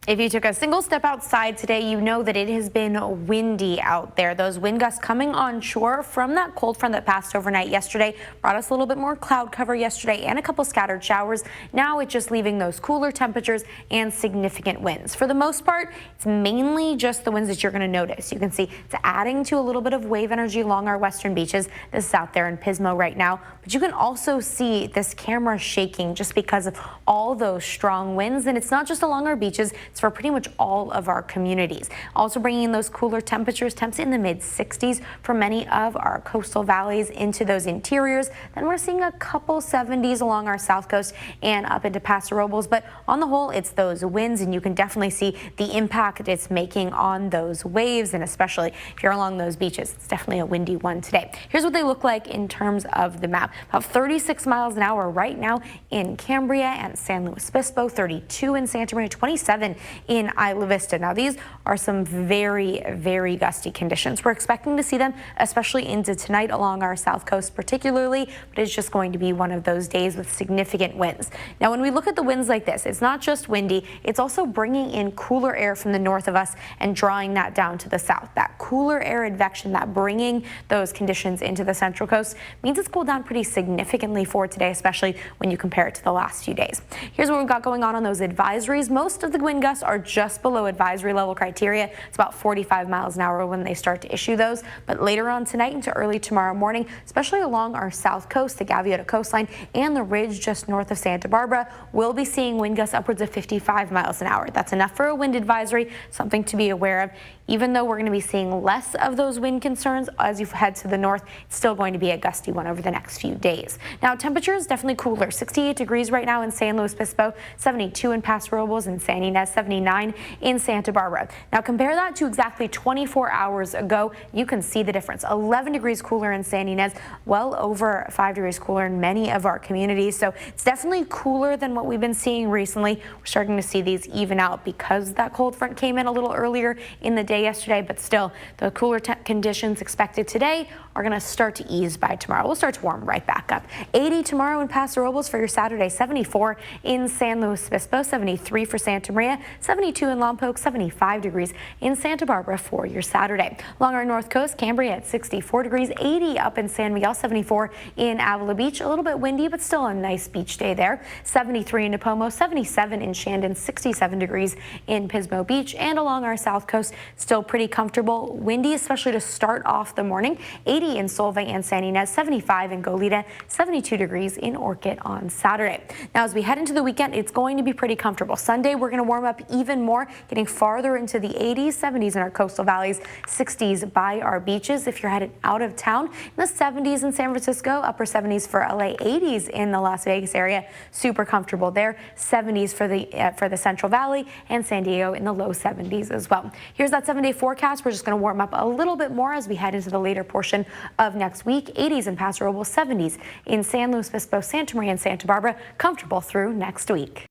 If you took a single step outside today, you know that it has been windy out there. Those wind gusts coming on shore from that cold front that passed overnight yesterday brought us a little bit more cloud cover yesterday and a couple scattered showers. Now it's just leaving those cooler temperatures and significant winds. For the most part, it's mainly just the winds that you're going to notice. You can see it's adding to a little bit of wave energy along our western beaches. This is out there in Pismo right now, but you can also see this camera shaking just because of all those strong winds. And it's not just along our beaches. For pretty much all of our communities. Also bringing in those cooler temperatures, temps in the mid 60s for many of our coastal valleys into those interiors. Then we're seeing a couple 70s along our south coast and up into Paso Robles. But on the whole, it's those winds, and you can definitely see the impact it's making on those waves. And especially if you're along those beaches, it's definitely a windy one today. Here's what they look like in terms of the map. About 36 miles an hour right now in Cambria and San Luis Obispo, 32 in Santa Maria, 27 in Isla Vista. Now these are some very, very gusty conditions. We're expecting to see them especially into tonight along our south coast particularly, but it's just going to be one of those days with significant winds. Now when we look at the winds like this, it's not just windy, it's also bringing in cooler air from the north of us and drawing that down to the south. That cooler air advection, that bringing those conditions into the central coast means it's cooled down pretty significantly for today, especially when you compare it to the last few days. Here's what we've got going on those advisories. Most of the wind gusts are just below advisory level criteria. It's about 45 miles an hour when they start to issue those. But later on tonight into early tomorrow morning, especially along our south coast, the Gaviota coastline and the ridge just north of Santa Barbara, we'll be seeing wind gusts upwards of 55 miles an hour. That's enough for a wind advisory, something to be aware of. Even though we're going to be seeing less of those wind concerns as you head to the north, it's still going to be a gusty one over the next few days. Now temperature is definitely cooler. 68 degrees right now in San Luis Obispo, 72 in Paso Robles and San Ynez, 79 in Santa Barbara. Now compare that to exactly 24 hours ago. You can see the difference. 11 degrees cooler in San Ynez, well over 5 degrees cooler in many of our communities. So it's definitely cooler than what we've been seeing recently. We're starting to see these even out because that cold front came in a little earlier in the day yesterday, but still the cooler conditions expected today are going to start to ease by tomorrow. We'll start to warm right back up. 80 tomorrow in Paso Robles for your Saturday, 74 in San Luis Obispo, 73 for Santa Maria, 72 in Lompoc, 75 degrees in Santa Barbara for your Saturday. Along our north coast, Cambria at 64 degrees, 80 up in San Miguel, 74 in Avila Beach. A little bit windy, but still a nice beach day there. 73 in Nipomo, 77 in Shandon, 67 degrees in Pismo Beach. And along our south coast, still pretty comfortable. Windy, especially to start off the morning. 80 in Solvay and San Ynez, 75 in Goleta, 72 degrees in Orchid on Saturday. Now as we head into the weekend, it's going to be pretty comfortable. Sunday, we're going to warm up even more, getting farther into the 80s, 70s in our coastal valleys, 60s by our beaches. If you're headed out of town, in the 70s in San Francisco, upper 70s for LA, 80s in the Las Vegas area, super comfortable there. 70s for the Central Valley and San Diego in the low 70s as well. Here's that 7-day forecast. We're just going to warm up a little bit more as we head into the later portion of next week. 80s in Paso Robles, 70s in San Luis Obispo, Santa Maria and Santa Barbara, comfortable through next week.